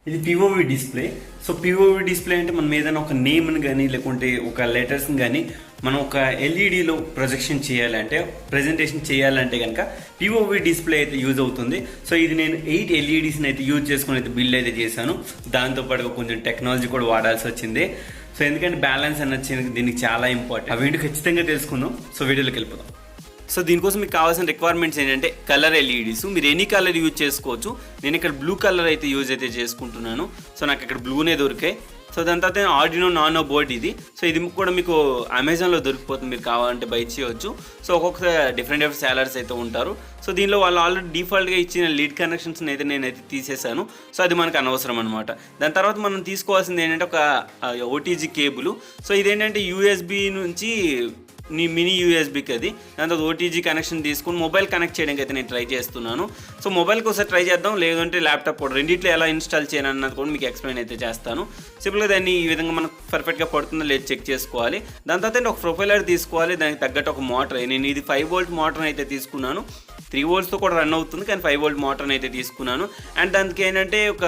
ఇది POV display. So POV display అంటే మనం ఏదైనా ఒక నేమ్ని కానీ లేకుంటే ఒక లెటర్స్ని కానీ మనం ఒక ఎల్ఈడిలో ప్రొజెక్షన్ చేయాలంటే ప్రజెంటేషన్ చేయాలంటే కనుక పిఓవి డిస్ప్లే అయితే యూజ్ అవుతుంది. సో ఇది నేను 8 ఎల్ఈడీస్ని అయితే యూజ్ చేసుకుని అయితే బిల్డ్ అయితే చేశాను. దాంతోపాటుగా కొంచెం టెక్నాలజీ కూడా వాడాల్సి వచ్చింది. సో ఎందుకంటే బ్యాలెన్స్ అనేది దీనికి చాలా ఇంపార్టెంట్. ఆ వీడియో ఖచ్చితంగా తెలుసుకుందాం. సో వీడియోలోకి వెళ్ళిపోదాం. సో దీనికోసం మీకు కావాల్సిన రిక్వైర్మెంట్స్ ఏంటంటే కలర్ ఎల్ఈడీస్. మీరు ఎనీ కలర్ యూజ్ చేసుకోవచ్చు. నేను ఇక్కడ బ్లూ కలర్ అయితే యూజ్ అయితే చేసుకుంటున్నాను. సో నాకు ఇక్కడ బ్లూనే దొరికాయి. సో దాని తర్వాత ఆర్డినో నానో బోర్డ్ ఇది. సో ఇది కూడా మీకు అమెజాన్లో దొరికిపోతుంది. మీరు కావాలంటే బై చేయవచ్చు. సో ఒక్కొక్క డిఫరెంట్ సేలర్స్ అయితే ఉంటారు. సో దీనిలో వాళ్ళు ఆల్రెడీ డిఫాల్ట్గా ఇచ్చిన లీడ్ కనెక్షన్స్ని అయితే నేనైతే తీసేసాను. సో అది మనకు అనవసరం అనమాట. దాని తర్వాత మనం తీసుకోవాల్సింది ఏంటంటే ఒక ఓటీజీ కేబుల్. సో ఇదేంటంటే యూఎస్బి నుంచి మినీ యూఎస్బికి అది. దాని తర్వాత ఓటీజీ కనెక్షన్ తీసుకుని మొబైల్ కనెక్ట్ చేయడానికి అయితే నేను ట్రై చేస్తున్నాను. సో మొబైల్కి ఒకసారి ట్రై చేద్దాం, లేదంటే ల్యాప్టాప్ కూడా, రెండిట్లో ఎలా ఇన్స్టాల్ చేయాలన్నది కూడా మీకు ఎక్స్ప్లెయిన్ అయితే చేస్తాను. సింపుల్గా దాన్ని ఈ విధంగా మనకు పర్ఫెక్ట్గా పడుతుందో లేదు చెక్ చేసుకోవాలి. దాని తర్వాత ఒక ప్రొఫైలర్ తీసుకోవాలి. దానికి తగ్గట్టు ఒక మోటార్. నేను ఇది 5 వోల్ట్ మోటార్ అయితే తీసుకున్నాను. 3 వోల్ట్స్తో కూడా రన్ అవుతుంది, కానీ 5 వోల్ట్ మోటార్ అయితే తీసుకున్నాను. అండ్ దానికి ఏంటంటే ఒక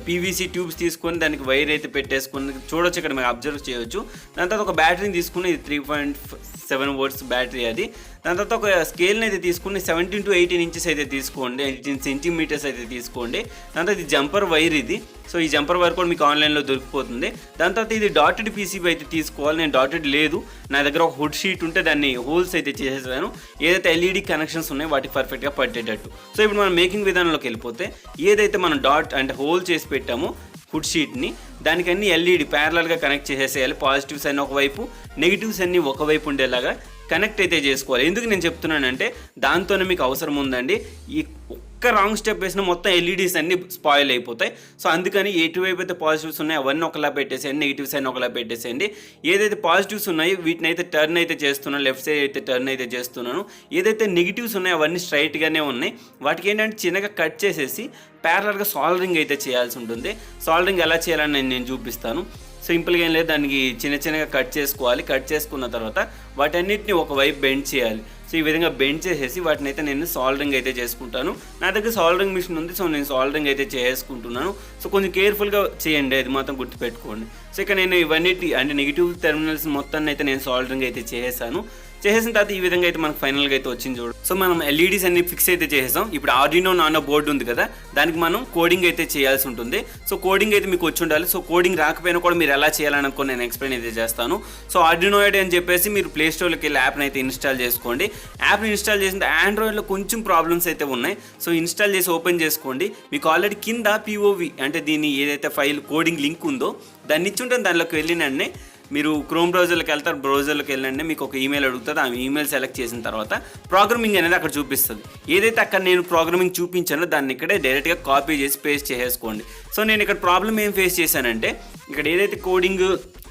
పీవీసీ ట్యూబ్స్ తీసుకొని దానికి వైర్ అయితే పెట్టేసుకొని చూడొచ్చు, ఇక్కడ మీరు అబ్జర్వ్ చేయొచ్చు. దాని తర్వాత ఒక బ్యాటరీని తీసుకుని, ఇది 3.7 వోల్ట్స్ బ్యాటరీ అది. దాని తర్వాత ఒక స్కేల్ని అయితే తీసుకుని 17 to 18 ఇంచెస్ అయితే తీసుకోండి, 18 సెంటీమీటర్స్ అయితే తీసుకోండి. దాని తర్వాత ఇది జంపర్ వైర్ ఇది. సో ఈ జంపర్ వైర్ కూడా మీకు ఆన్లైన్లో దొరికిపోతుంది. దాని తర్వాత ఇది డాటెడ్ పీసీబీ అయితే తీసుకోవాలి. నేను డాటెడ్ లేదు, నా దగ్గర ఒక హుడ్ షీట్ ఉంటే దాన్ని హోల్స్ అయితే చేసేసాను. ఏదైతే ఎల్ఈడి కనెక్షన్స్ ఉన్నాయో వాటికి పర్ఫెక్ట్గా పట్టేటట్టు. సో ఇప్పుడు మనం మేకింగ్ విధానంలోకి వెళ్ళిపోతే, ఏదైతే మనం డాట్ అంటే హోల్ చేసి పెట్టామో ఫుడ్ షీట్ని, దానికి అన్ని ఎల్ఈడి ప్యారలల్గా కనెక్ట్ చేసేసేయాలి. పాజిటివ్స్ అన్ని ఒకవైపు, నెగిటివ్స్ అన్ని ఒకవైపు ఉండేలాగా కనెక్ట్ అయితే చేసుకోవాలి. ఎందుకు నేను చెప్తున్నానంటే దాంతోనే మీకు అవసరం ఉందండి. ఈ ఒక్క రాంగ్ స్టెప్ వేసిన మొత్తం ఎల్ఈడీస్ అన్ని స్పాయిల్ అయిపోతాయి. సో అందుకని ఎటువైపు అయితే పాజిటివ్స్ ఉన్నాయో అవన్నీ ఒకలా పెట్టేసేయండి, నెగిటివ్స్ అన్ని ఒకలా పెట్టేసేయండి. ఏదైతే పాజిటివ్స్ ఉన్నాయో వీటిని అయితే టర్న్ అయితే చేస్తున్నాను, లెఫ్ట్ సైడ్ అయితే టర్న్ అయితే చేస్తున్నాను. ఏదైతే నెగిటివ్స్ ఉన్నాయో అవన్నీ స్ట్రైట్గానే ఉన్నాయి. వాటికి ఏంటంటే చిన్నగా కట్ చేసేసి ప్యారలల్గా సాల్డరింగ్ అయితే చేయాల్సి ఉంటుంది. సాల్డరింగ్ ఎలా చేయాలని నేను చూపిస్తాను. సింపుల్గా ఏం లేదు, దానికి చిన్నగా కట్ చేసుకోవాలి. కట్ చేసుకున్న తర్వాత వాటన్నిటిని ఒకవైపు బెండ్ చేయాలి. సో ఈ విధంగా బెండ్ చేసేసి వాటిని అయితే నేను సాల్డరింగ్ అయితే చేసుకుంటాను. నా దగ్గర సాల్డరింగ్ మిషన్ ఉంది, సో నేను సాల్డరింగ్ అయితే చేసుకుంటున్నాను. సో కొంచెం కేర్ఫుల్గా చేయండి, అది మాత్రం గుర్తుపెట్టుకోండి. సో ఇక నేను ఇవన్నిటి అంటే నెగిటివ్ టెర్మినల్స్ మొత్తాన్ని అయితే నేను సాల్డరింగ్ అయితే చేసేసాను. చేసిన తర్వాత ఈ విధంగా అయితే మనకు ఫైనల్గా అయితే వచ్చింది చూడు. సో మనం ఎల్ఈడీస్ అన్ని ఫిక్స్ అయితే చేసేసాం. ఇప్పుడు ఆర్డినో నానో బోర్డు ఉంది కదా, దానికి మనం కోడింగ్ అయితే చేయాల్సి ఉంటుంది. సో కోడింగ్ అయితే మీకు వచ్చి ఉండాలి. సో కోడింగ్ రాకపోయినా కూడా మీరు ఎలా చేయాలనుకో నేను ఎక్స్ప్లెయిన్ అయితే చేస్తాను. సో ఆర్డినోయిడ్ అని చెప్పేసి మీరు ప్లే స్టోర్లోకి వెళ్ళి యాప్ని అయితే ఇన్స్టాల్ చేసుకోండి. యాప్ని ఇన్స్టాల్ చేసిన ఆండ్రాయిడ్లో కొంచెం ప్రాబ్లమ్స్ అయితే ఉన్నాయి. సో ఇన్స్టాల్ చేసి ఓపెన్ చేసుకోండి. మీకు ఆల్రెడీ కింద పిఓవి అంటే దీని ఏదైతే ఫైల్ కోడింగ్ లింక్ ఉందో దాన్ని ఇచ్చి ఉంటుంది. దానిలోకి వెళ్ళినండి మీరు క్రోమ్ బ్రౌజర్లోకి వెళ్తారు. బ్రౌజర్లోకి వెళ్ళండి, మీకు ఒక ఈమెయిల్ అడుగుతుంది. ఆ ఈమెయిల్ సెలెక్ట్ చేసిన తర్వాత ప్రోగ్రామింగ్ అనేది అక్కడ చూపిస్తుంది. ఏదైతే అక్కడ నేను ప్రోగ్రామింగ్ చూపించానో దాన్ని ఇక్కడే డైరెక్ట్గా కాపీ చేసి పేస్ట్ చేసేసుకోండి. సో నేను ఇక్కడ ప్రాబ్లం ఏం ఫేస్ చేశానంటే, ఇక్కడ ఏదైతే కోడింగ్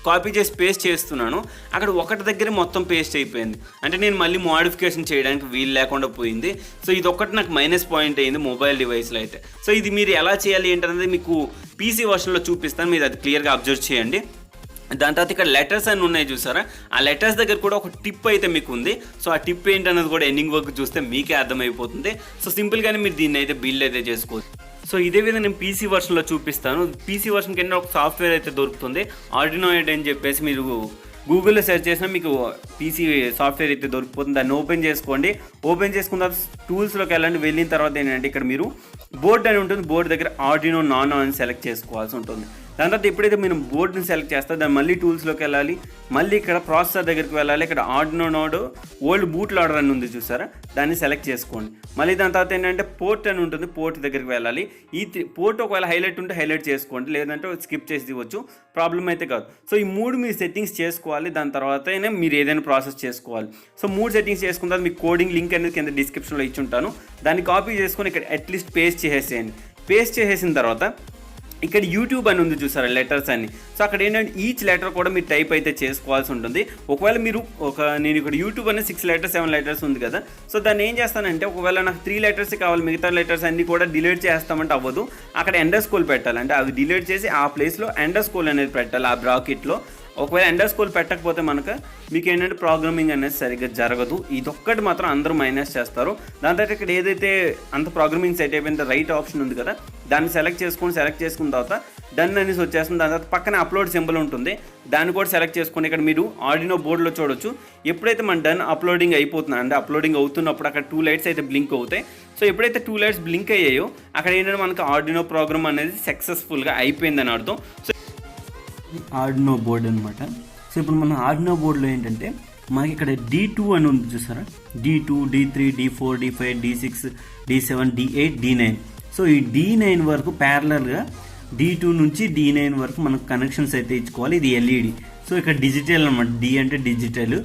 కాపీ చేసి పేస్ట్ చేస్తున్నానో అక్కడ ఒకటి దగ్గర మొత్తం పేస్ట్ అయిపోయింది. అంటే నేను మళ్ళీ మోడిఫికేషన్ చేయడానికి వీలు లేకుండా పోయింది. సో ఇది ఒక్కటి నాకు మైనస్ పాయింట్ అయింది మొబైల్ డివైస్లో అయితే. సో ఇది మీరు ఎలా చేయాలి ఏంటనేది మీకు పీసీ వర్షన్లో చూపిస్తాను, మీరు అది క్లియర్గా అబ్జర్వ్ చేయండి. దాని తర్వాత ఇక్కడ లెటర్స్ అని ఉన్నాయి చూసారా, ఆ లెటర్స్ దగ్గర కూడా ఒక టిప్ అయితే మీకు ఉంది. సో ఆ టిప్ ఏంటన్నది కూడా ఎండింగ్ వరకు చూస్తే మీకే అర్థమైపోతుంది. సో సింపుల్గానే మీరు దీన్ని అయితే బిల్డ్ అయితే చేసుకోవచ్చు. సో ఇదే విధంగా నేను పీసీ వర్షన్లో చూపిస్తాను. పీసీ వర్షన్ కింద ఒక సాఫ్ట్వేర్ అయితే దొరుకుతుంది, ఆర్డినోయిడ్ అని చెప్పేసి. మీరు గూగుల్లో సెర్చ్ చేసినా మీకు పీసీ సాఫ్ట్వేర్ అయితే దొరికిపోతుంది. దాన్ని ఓపెన్ చేసుకోండి. ఓపెన్ చేసుకున్న తర్వాత టూల్స్లోకి వెళ్ళిన తర్వాత ఏంటంటే ఇక్కడ మీరు బోర్డ్ అని ఉంటుంది. బోర్డు దగ్గర ఆర్డినో నానో అని సెలెక్ట్ చేసుకోవాల్సి ఉంటుంది. దాని తర్వాత ఎప్పుడైతే మీరు బోర్డుని సెలెక్ట్ చేస్తారో దాన్ని మళ్ళీ టూల్స్లోకి వెళ్ళాలి. మళ్ళీ ఇక్కడ ప్రాసెసర్ దగ్గరికి వెళ్ళాలి. ఇక్కడ Arduino node old boot loader అని ఉంది చూసారా, దాన్ని సెలెక్ట్ చేసుకోండి. మళ్ళీ దాని తర్వాత ఏంటంటే పోర్ట్ అని ఉంటుంది, పోర్ట్ దగ్గరికి వెళ్ళాలి. ఈ పోర్ట్ ఒకవేళ హైలైట్ ఉంటే హైలైట్ చేసుకోండి, లేదంటే స్కిప్ చేసి ఇవ్వచ్చు, ప్రాబ్లం అయితే కాదు. సో ఈ 3 మీరు సెట్టింగ్స్ చేసుకోవాలి. దాని తర్వాతనే మీరు ఏదైనా ప్రాసెస్ చేసుకోవాలి. సో 3 సెట్టింగ్స్ చేసుకున్న తర్వాత మీకు కోడింగ్ లింక్ అనేది కింద డిస్క్రిప్షన్లో ఇచ్చి ఉంటాను. దాన్ని కాపీ చేసుకొని ఇక్కడ అట్లీస్ట్ పేస్ట్ చేసేయండి. పేస్ట్ చేసేసిన తర్వాత ఇక్కడ యూట్యూబ్ అని ఉంది చూసారా, లెటర్స్ అని. సో అక్కడ ఏంటంటే ఈచ్ లెటర్ కూడా మీరు టైప్ అయితే చేసుకోవాల్సి ఉంటుంది. ఒకవేళ మీరు నేను ఇక్కడ యూట్యూబ్ అనేది 6 letters 7 letters ఉంది కదా, సో దాన్ని ఏం చేస్తానంటే ఒకవేళ నాకు 3 letters కావాలి, మిగతా లెటర్స్ అన్నీ కూడా డిలీట్ చేస్తామంటే అవ్వదు. అక్కడ అండర్స్కోర్ పెట్టాలి, అంటే అవి డిలీట్ చేసి ఆ ప్లేస్లో అండర్స్కోర్ అనేది పెట్టాలి ఆ బ్రాకెట్లో. ఒకవేళ అండర్స్కోర్ పెట్టకపోతే మీకు ఏంటంటే ప్రోగ్రామింగ్ అనేది సరిగ్గా జరగదు. ఇదొక్కటి మాత్రం అందరూ మైనస్ చేస్తారు. దాని తర్వాత ఇక్కడ ఏదైతే అంత ప్రోగ్రామింగ్ సెట్ అయిపోయిందో రైట్ ఆప్షన్ ఉంది కదా, దాన్ని సెలెక్ట్ చేసుకున్న తర్వాత డన్ అనేసి వచ్చేస్తుంది. దాని తర్వాత పక్కన అప్లోడ్ సింబల్ ఉంటుంది, దాన్ని కూడా సెలెక్ట్ చేసుకొని ఇక్కడ మీరు ఆర్డినో బోర్డులో చూడొచ్చు. ఎప్పుడైతే మన డన్ అప్లోడింగ్ అయిపోతుంది అంటే అప్లోడింగ్ అవుతున్నప్పుడు అక్కడ 2 లైట్స్ అయితే బ్లింక్ అవుతాయి. సో ఎప్పుడైతే 2 లైట్స్ బ్లింక్ అయ్యాయో అక్కడ ఏంటంటే మనకు ఆర్డినో ప్రోగ్రామ్ అనేది సక్సెస్ఫుల్గా అయిపోయిందని అర్థం. సో ఆర్డినో బోర్డు అనమాట. సో ఇప్పుడు మన ఆర్డినో బోర్డులో ఏంటంటే మనకి ఇక్కడ D2 అని ఉంది చూసారా, D2, D3, D4, D5, D6, D7, D8, D9. So ఈ D9 వరకు ప్యారలల్గా D2 నుంచి D9 వరకు మనకు కనెక్షన్స్ అయితే ఇచ్చుకోవాలి. ఇది ఎల్ఈడి. సో ఇక్కడ డిజిటల్ అనమాట, D అంటే డిజిటల్.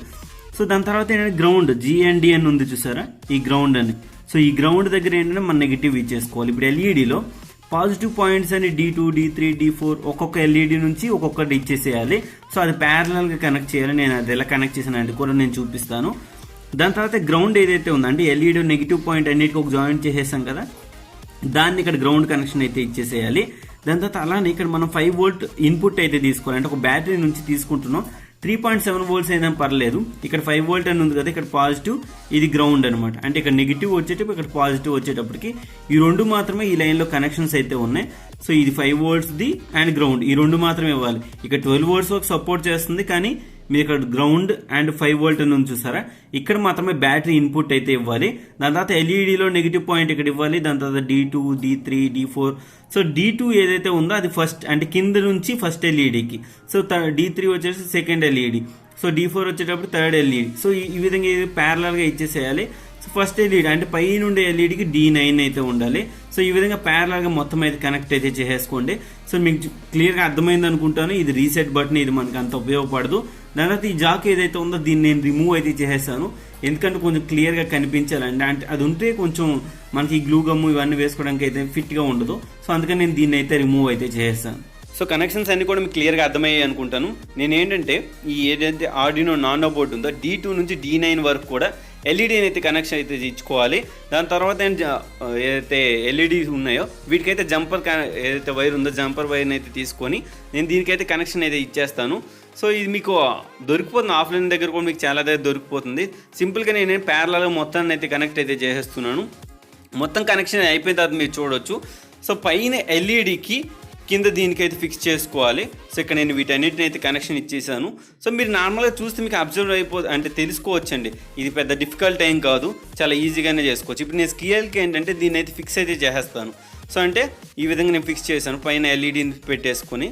సో దాని తర్వాత ఏంటంటే గ్రౌండ్, GND అని ఉంది చూసారా, ఈ గ్రౌండ్ అని. సో ఈ గ్రౌండ్ దగ్గర ఏంటంటే మన నెగిటివ్ ఇచ్చేసుకోవాలి. ఇప్పుడు ఎల్ఈడిలో పాజిటివ్ పాయింట్స్ అని D2, D3, D4 ఒక్కొక్క ఎల్ఈడి నుంచి ఒక్కొక్కటి ఇచ్చేసేయాలి. సో అది ప్యారలల్గా కనెక్ట్ చేయాలి. నేను అది ఎలా కనెక్ట్ చేశాను అంటే కూడా నేను చూపిస్తాను. దాని తర్వాత గ్రౌండ్ ఏదైతే ఉందంటే ఎల్ఈడి నెగిటివ్ పాయింట్ అన్నిటికీ ఒక జాయింట్ చేసేసాం కదా, దాన్ని ఇక్కడ గ్రౌండ్ కనెక్షన్ అయితే ఇచ్చేసేయాలి. దాని తర్వాత అలానే ఇక్కడ మనం 5 వోల్ట్ ఇన్పుట్ అయితే తీసుకోవాలి. అంటే ఒక బ్యాటరీ నుంచి తీసుకుంటున్నాం, 3.7 వోల్ట్స్ అయినా పర్లేదు. ఇక్కడ 5 వోల్ట్ అని ఉంది కదా, ఇక్కడ పాజిటివ్, ఇది గ్రౌండ్ అనమాట. అంటే ఇక్కడ నెగిటివ్ వచ్చేటప్పుడు ఇక్కడ పాజిటివ్ వచ్చేటప్పటికి ఈ 2 మాత్రమే ఈ లైన్లో కనెక్షన్స్ అయితే ఉన్నాయి. సో ఇది 5 వోల్ట్స్ది అండ్ గ్రౌండ్, ఈ 2 మాత్రమే ఇవ్వాలి. ఇక్కడ 12 వోల్ట్స్ వరకు సపోర్ట్ చేస్తుంది, కానీ మీరు ఇక్కడ గ్రౌండ్ అండ్ 5 వోల్ట్ అని ఉంది చూసారా, ఇక్కడ మాత్రమే బ్యాటరీ ఇన్పుట్ అయితే ఇవ్వాలి. దాని తర్వాత ఎల్ఈడిలో నెగిటివ్ పాయింట్ ఇక్కడ ఇవ్వాలి. దాని తర్వాత D2, D3, D4. So D2 ఏదైతే ఉందో అది ఫస్ట్ అంటే కింద నుంచి ఫస్ట్ ఎల్ఈడికి. సో D3 వచ్చేసి సెకండ్ ఎల్ఈడి. సో D4 వచ్చేటప్పుడు థర్డ్ ఎల్ఈడి. సో ఈ విధంగా ఇది ప్యారలల్గా ఇచ్చేసేయాలి. సో ఫస్ట్ ఎల్ఈడి అంటే పై నుండి ఎల్ఈడికి D9 అయితే ఉండాలి. సో ఈ విధంగా ప్యారలల్గా మొత్తం అయితే కనెక్ట్ అయితే చేసేసుకోండి. సో మీకు క్లియర్గా అర్థమైంది అనుకుంటాను. ఇది రీసెట్ బటన్, ఇది మనకి అంత ఉపయోగపడదు. దాని తర్వాత ఈ జాక్ ఏదైతే ఉందో దీన్ని నేను రిమూవ్ అయితే చేసేసాను, ఎందుకంటే కొంచెం క్లియర్గా కనిపించాలండి. అంటే అది ఉంటే కొంచెం మనకి గ్లూ గమ్ము ఇవన్నీ వేసుకోవడానికి అయితే ఫిట్గా ఉండదు. సో అందుకని నేను దీన్ని అయితే రిమూవ్ అయితే చేసేసాను. సో కనెక్షన్స్ అన్ని కూడా మీకు క్లియర్గా అర్థమయ్యాయి అనుకుంటాను. నేను ఏంటంటే ఈ ఏదైతే ఆర్డినో నానో బోర్డు ఉందో D2 నుంచి D9 వరకు కూడా ఎల్ఈడీని అయితే కనెక్షన్ అయితే ఇచ్చుకోవాలి. దాని తర్వాత ఏదైతే ఎల్ఈడీస్ ఉన్నాయో వీటికైతే జంపర్ ఏదైతే వైర్ ఉందో జంపర్ వైర్ని అయితే తీసుకొని నేను దీనికైతే కనెక్షన్ అయితే ఇచ్చేస్తాను. సో ఇది మీకు దొరికిపోతుంది, ఆఫ్లైన్ దగ్గర కూడా మీకు చాలా దగ్గర దొరికిపోతుంది. సింపుల్గా నేను ప్యారలల్గా మొత్తాన్ని అయితే కనెక్ట్ అయితే చేసేస్తున్నాను. మొత్తం కనెక్షన్ అయిపోయిన తర్వాత మీరు చూడొచ్చు. సో పైన ఎల్ఈడికి కింద దీనికైతే ఫిక్స్ చేసుకోవాలి. సో ఇక్కడ నేను వీటన్నిటిని అయితే కనెక్షన్ ఇచ్చేసాను. సో మీరు నార్మల్గా చూస్తే మీకు అబ్జర్వ్ అంటే తెలుసుకోవచ్చండి, ఇది పెద్ద డిఫికల్ట్ ఏం కాదు, చాలా ఈజీగానే చేసుకోవచ్చు. ఇప్పుడు నేను స్కేల్కి ఏంటంటే దీన్ని అయితే ఫిక్స్ అయితే చేసేస్తాను. సో అంటే ఈ విధంగా నేను ఫిక్స్ చేశాను, పైన ఎల్ఈడిని పెట్టేసుకొని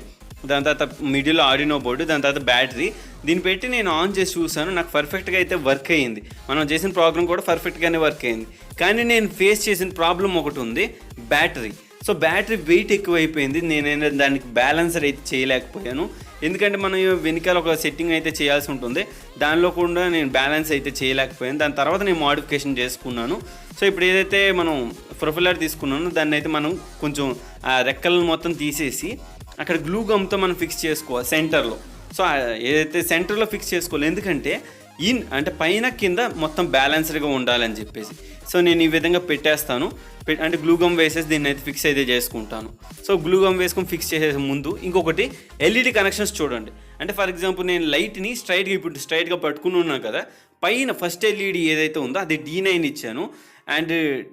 దాని తర్వాత మిడిల్ ఆర్డినో బోర్డు, దాని తర్వాత బ్యాటరీ, దీన్ని పెట్టి నేను ఆన్ చేసి చూసాను. నాకు పర్ఫెక్ట్గా అయితే వర్క్ అయ్యింది. మనం చేసిన ప్రోగ్రామ్ కూడా పర్ఫెక్ట్గానే వర్క్ అయింది. కానీ నేను ఫేస్ చేసిన ప్రాబ్లం ఒకటి ఉంది, బ్యాటరీ. సో బ్యాటరీ వెయిట్ ఎక్కువైపోయింది. నేను దానికి బ్యాలెన్సర్ అయితే చేయలేకపోయాను, ఎందుకంటే మనం వెనకాల ఒక సెట్టింగ్ అయితే చేయాల్సి ఉంటుంది, దానిలో కూడా నేను బ్యాలెన్స్ అయితే చేయలేకపోయాను. దాని తర్వాత నేను మోడిఫికేషన్ చేసుకున్నాను. సో ఇప్పుడు ఏదైతే మనం ప్రొఫైలర్ తీసుకున్నానో దాన్ని అయితే మనం కొంచెం ఆ రెక్కలను మొత్తం తీసేసి అక్కడ గ్లూ గమ్తో మనం ఫిక్స్ చేసుకోవాలి సెంటర్లో. సో ఏదైతే సెంటర్లో ఫిక్స్ చేసుకోవాలి, ఎందుకంటే అంటే పైన కింద మొత్తం బ్యాలెన్స్డ్గా ఉండాలని చెప్పేసి. సో నేను ఈ విధంగా పెట్టేస్తాను, అంటే గ్లూ గమ్ వేసేసి దీన్ని అయితే ఫిక్స్ అయితే చేసుకుంటాను. సో గ్లూ గమ్ వేసుకొని ఫిక్స్ చేసే ముందు ఇంకొకటి ఎల్ఈడి కనెక్షన్స్ చూడండి. అంటే ఫర్ ఎగ్జాంపుల్ నేను లైట్ని స్ట్రైట్గా పట్టుకుని ఉన్నాను కదా, పైన ఫస్ట్ ఎల్ఈడి ఏదైతే ఉందో అది D9 ఇచ్చాను, అండ్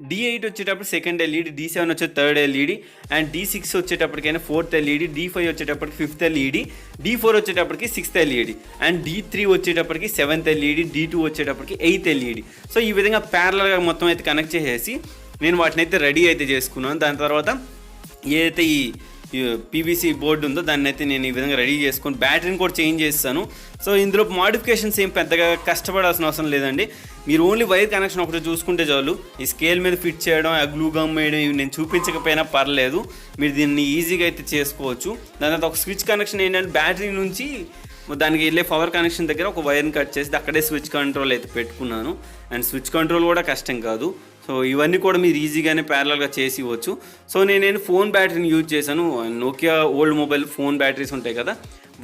D8 వచ్చేటప్పుడు సెకండ్ ఎల్ఈడి, D7 వచ్చేది థర్డ్ ఎల్ఈడి, అండ్ D6 వచ్చేటప్పటికైనా ఫోర్త్ ఎల్ఈడి, D5 వచ్చేటప్పటికి ఫిఫ్త్ ఎల్ఈడి, D4 వచ్చేటప్పటికి సిక్స్త్ ఎల్ఈడి, అండ్ D3 వచ్చేటప్పటికి సెవెంత్ ఎల్ఈడి, D2 వచ్చేటప్పటికి ఎయిత్ ఎల్ఈడి. సో ఈ విధంగా ప్యారలల్గా మొత్తం అయితే కనెక్ట్ చేసేసి నేను వాటిని అయితే రెడీ అయితే చేసుకున్నాను. దాని తర్వాత ఏదైతే ఈ పీవీసీ బోర్డు ఉందో దాన్ని అయితే నేను ఈ విధంగా రెడీ చేసుకొని బ్యాటరీని కూడా చేంజ్ చేస్తాను. సో ఇందులో మోడిఫికేషన్స్ ఏం పెద్దగా కష్టపడాల్సిన అవసరం లేదండి. మీరు ఓన్లీ వైర్ కనెక్షన్ ఒకటి చూసుకుంటే చాలు. ఈ స్కేల్ మీద ఫిట్ చేయడం, ఆ గ్లూ గమ్ వేయడం ఇవి నేను చూపించకపోయినా పర్లేదు, మీరు దీన్ని ఈజీగా అయితే చేసుకోవచ్చు. దాని తర్వాత ఒక స్విచ్ కనెక్షన్ ఏంటంటే బ్యాటరీ నుంచి దానికి వెళ్ళే పవర్ కనెక్షన్ దగ్గర ఒక వైర్ని కట్ చేసి అక్కడే స్విచ్ కంట్రోల్ అయితే పెట్టుకున్నాను. అండ్ స్విచ్ కంట్రోల్ కూడా కష్టం కాదు. సో ఇవన్నీ కూడా మీరు ఈజీగానే ప్యారలల్గా చేసి ఇవ్వచ్చు. సో నేను ఫోన్ బ్యాటరీని యూజ్ చేశాను, Nokia old mobile phone batteries ఉంటాయి కదా,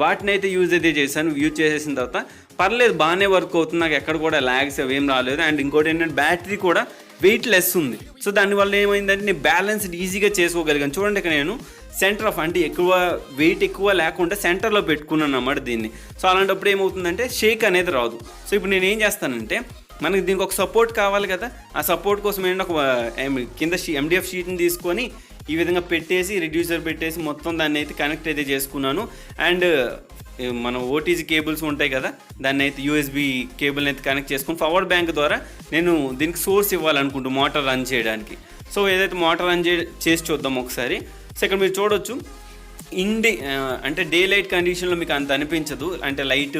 వాటిని అయితే యూజ్ చేశాను. యూజ్ చేసేసిన తర్వాత పర్లేదు, బాగానే వర్క్ అవుతుంది, నాకు ఎక్కడ కూడా ల్యాగ్స్ అవేం రాలేదు. అండ్ ఇంకోటి ఏంటంటే బ్యాటరీ కూడా వెయిట్ లెస్ ఉంది. సో దానివల్ల ఏమైందంటే నేను బ్యాలెన్స్ ఈజీగా చేసుకోగలిగాను. చూడండి ఇక్కడ నేను సెంటర్ ఆఫ్ అంటే వెయిట్ ఎక్కువ లేకుండా సెంటర్లో పెట్టుకున్నాను అన్నమాట దీన్ని. సో అలాంటప్పుడు ఏమవుతుందంటే షేక్ అనేది రాదు. సో ఇప్పుడు నేను ఏం చేస్తానంటే మనకి దీనికి ఒక సపోర్ట్ కావాలి కదా, ఆ సపోర్ట్ కోసం ఏంటంటే ఒక కింద MDF షీట్ని తీసుకొని ఈ విధంగా పెట్టేసి రిడ్యూసర్ పెట్టేసి మొత్తం దాన్ని అయితే కనెక్ట్ అయితే చేసుకున్నాను. అండ్ మన ఓటీజీ కేబుల్స్ ఉంటాయి కదా, దాన్ని అయితే యూఎస్బి కేబుల్ని అయితే కనెక్ట్ చేసుకుని పవర్ బ్యాంక్ ద్వారా నేను దీనికి సోర్స్ ఇవ్వాలనుకుంటూ మోటార్ రన్ చేయడానికి. సో ఏదైతే మోటార్ రన్ చేసి చూద్దాం ఒకసారి. సో ఇక్కడ మీరు చూడొచ్చు అంటే డే లైట్ కండిషన్లో మీకు అంత అనిపించదు, అంటే లైట్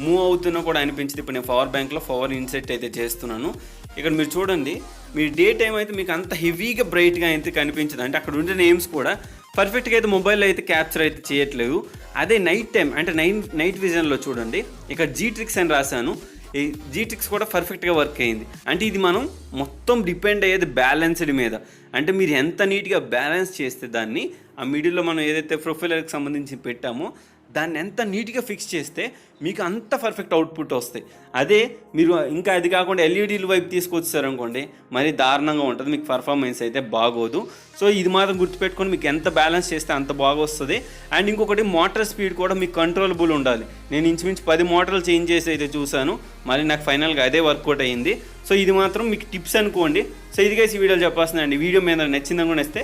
మూవ్ అవుతున్నా కూడా అనిపించదు. ఇప్పుడు నేను పవర్ బ్యాంక్లో పవర్ ఇన్సెట్ అయితే చేస్తున్నాను. ఇక్కడ మీరు చూడండి, మీరు డే టైం అయితే మీకు అంత హెవీగా బ్రైట్గా అయితే కనిపించదు, అంటే అక్కడ ఉండే నేమ్స్ కూడా పర్ఫెక్ట్గా అయితే మొబైల్లో అయితే క్యాప్చర్ అయితే చేయట్లేదు. అదే నైట్ టైం అంటే నైట్ విజన్లో చూడండి, ఇక్కడ జీట్రిక్స్ అని రాశాను, ఈ జీట్రిక్స్ కూడా పర్ఫెక్ట్గా వర్క్ అయింది. అంటే ఇది మనం మొత్తం డిపెండ్ అయ్యేది బ్యాలెన్స్డ్ మీద, అంటే మీరు ఎంత నీట్గా బ్యాలెన్స్ చేస్తే దాన్ని ఆ మిడిల్లో మనం ఏదైతే ప్రొఫైలర్కి సంబంధించి పెట్టామో దాన్ని ఎంత నీట్గా ఫిక్స్ చేస్తే మీకు అంత పర్ఫెక్ట్ అవుట్పుట్ వస్తాయి. అదే మీరు ఇంకా అది కాకుండా ఎల్ఈడీల వైపు తీసుకొచ్చారనుకోండి, మరి దారుణంగా ఉంటుంది, మీకు పర్ఫార్మెన్స్ అయితే బాగోదు. సో ఇది మాత్రం గుర్తుపెట్టుకొని మీకు ఎంత బ్యాలెన్స్ చేస్తే అంత బాగా వస్తుంది. అండ్ ఇంకొకటి మోటార్ స్పీడ్ కూడా మీకు కంట్రోలబుల్ ఉండాలి. నేను ఇంచుమించు 10 మోటార్లు చేంజ్ చేసి అయితే చూశాను, మరి నాకు ఫైనల్గా అదే వర్కౌట్ అయ్యింది. సో ఇది మాత్రం మీకు టిప్స్ అనుకోండి. సో ఇది గైస్ ఈ వీడియోలో చెప్పాల్సిందండి. వీడియో మీద నచ్చిందని కూడా ఇస్తే